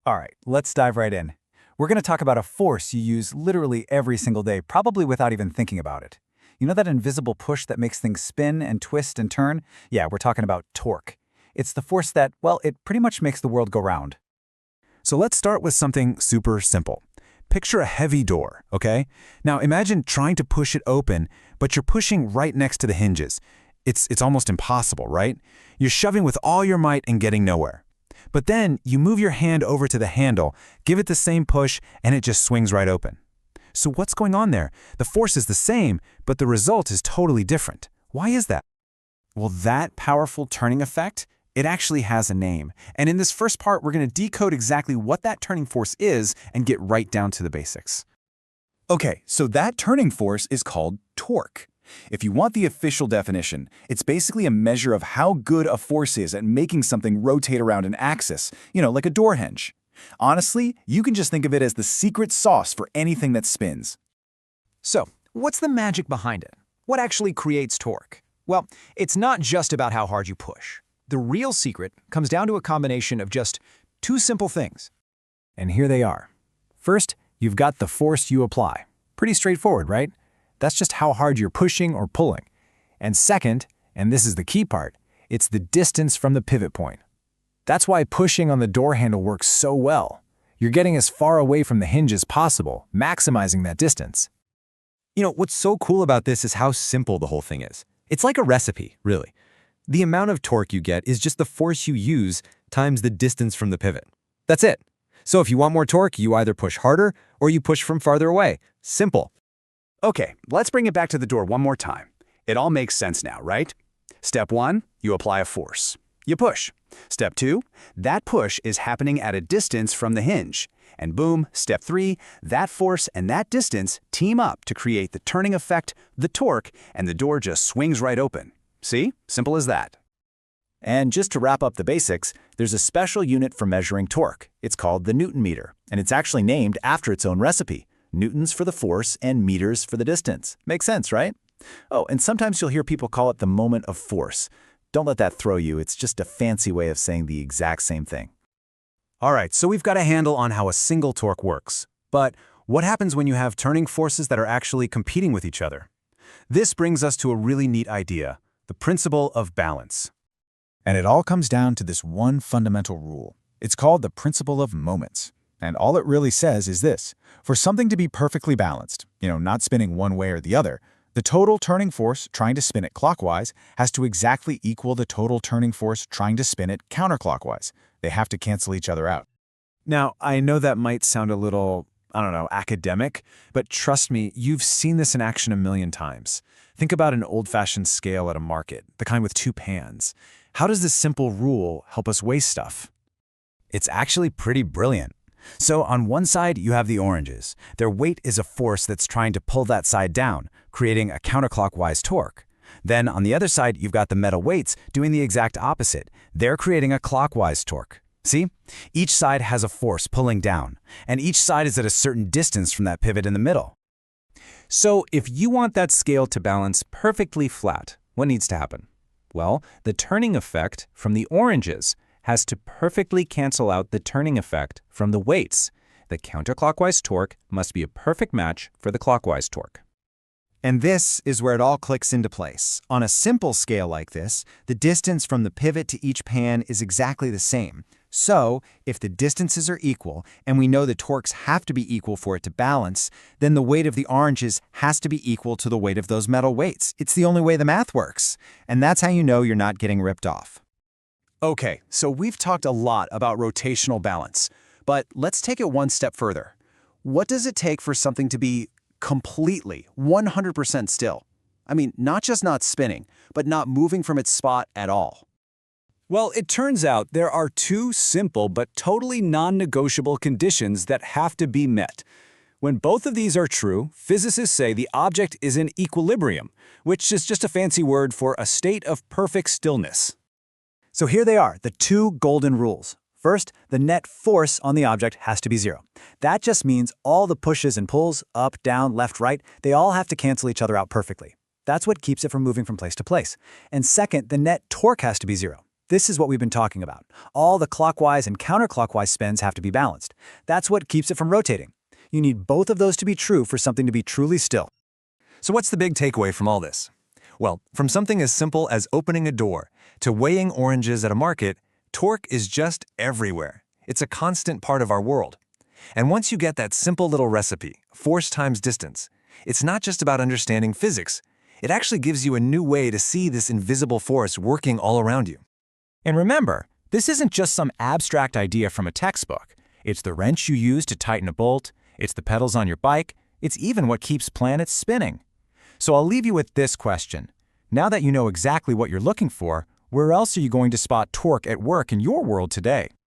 All right, let's dive right in. We're going to talk about a force you use literally every single day, probably without even thinking about it. You know that invisible push that makes things spin and twist and turn? Yeah, we're talking about torque. It's the force that, well, it pretty much makes the world go round. So let's start with something super simple. Picture a heavy door, okay? Now imagine trying to push it open, but you're pushing right next to the hinges. It's almost impossible, right? You're shoving with all your might and getting nowhere. But then you move your hand over to the handle, give it the same push, and it just swings right open. So what's going on there? The force is the same, but the result is totally different. Why is that? Well, that powerful turning effect, it actually has a name. And in this first part, we're going to decode exactly what that turning force is and get right down to the basics. Okay, so that turning force is called torque. If you want the official definition, it's basically a measure of how good a force is at making something rotate around an axis, like a door hinge. Honestly, you can just think of it as the secret sauce for anything that spins. So, what's the magic behind it? What actually creates torque? Well, it's not just about how hard you push. The real secret comes down to a combination of just two simple things. And here they are. First, you've got the force you apply. Pretty straightforward, right? That's just how hard you're pushing or pulling. And second, and this is the key part, it's the distance from the pivot point. That's why pushing on the door handle works so well. You're getting as far away from the hinge as possible, maximizing that distance. What's so cool about this is how simple the whole thing is. It's like a recipe, really. The amount of torque you get is just the force you use times the distance from the pivot. That's it. So if you want more torque, you either push harder or you push from farther away. Simple. Okay, let's bring it back to the door one more time. It all makes sense now, right? Step 1, you apply a force. You push. Step 2, that push is happening at a distance from the hinge. And boom, step 3, that force and that distance team up to create the turning effect, the torque, and the door just swings right open. See? Simple as that. And just to wrap up the basics, there's a special unit for measuring torque. It's called the Newton meter, and it's actually named after its own recipe. Newtons for the force and meters for the distance. Makes sense, right? Oh, and sometimes you'll hear people call it the moment of force. Don't let that throw you. It's just a fancy way of saying the exact same thing. All right, so we've got a handle on how a single torque works. But what happens when you have turning forces that are actually competing with each other? This brings us to a really neat idea, the principle of balance. And it all comes down to this one fundamental rule. It's called the principle of moments. And all it really says is this: for something to be perfectly balanced, not spinning one way or the other, the total turning force trying to spin it clockwise has to exactly equal the total turning force trying to spin it counterclockwise. They have to cancel each other out. Now, I know that might sound a little, academic, but trust me, you've seen this in action a million times. Think about an old-fashioned scale at a market, the kind with two pans. How does this simple rule help us weigh stuff? It's actually pretty brilliant. So on one side, you have the oranges. Their weight is a force that's trying to pull that side down, creating a counterclockwise torque. Then on the other side, you've got the metal weights doing the exact opposite. They're creating a clockwise torque. See? Each side has a force pulling down, and each side is at a certain distance from that pivot in the middle. So if you want that scale to balance perfectly flat, what needs to happen? Well, the turning effect from the oranges has to perfectly cancel out the turning effect from the weights. The counterclockwise torque must be a perfect match for the clockwise torque. And this is where it all clicks into place. On a simple scale like this, the distance from the pivot to each pan is exactly the same. So, if the distances are equal, and we know the torques have to be equal for it to balance, then the weight of the oranges has to be equal to the weight of those metal weights. It's the only way the math works. And that's how you know you're not getting ripped off. Okay, so we've talked a lot about rotational balance, but let's take it one step further. What does it take for something to be completely, 100% still? I mean, not just not spinning, but not moving from its spot at all. Well, it turns out there are two simple but totally non-negotiable conditions that have to be met. When both of these are true, physicists say the object is in equilibrium, which is just a fancy word for a state of perfect stillness. So here they are, the two golden rules. First, the net force on the object has to be zero. That just means all the pushes and pulls, up, down, left, right, they all have to cancel each other out perfectly. That's what keeps it from moving from place to place. And second, the net torque has to be zero. This is what we've been talking about. All the clockwise and counterclockwise spins have to be balanced. That's what keeps it from rotating. You need both of those to be true for something to be truly still. So what's the big takeaway from all this? Well, from something as simple as opening a door to weighing oranges at a market, torque is just everywhere. It's a constant part of our world. And once you get that simple little recipe, force times distance, it's not just about understanding physics. It actually gives you a new way to see this invisible force working all around you. And remember, this isn't just some abstract idea from a textbook. It's the wrench you use to tighten a bolt, it's the pedals on your bike, it's even what keeps planets spinning. So I'll leave you with this question. Now that you know exactly what you're looking for, where else are you going to spot torque at work in your world today?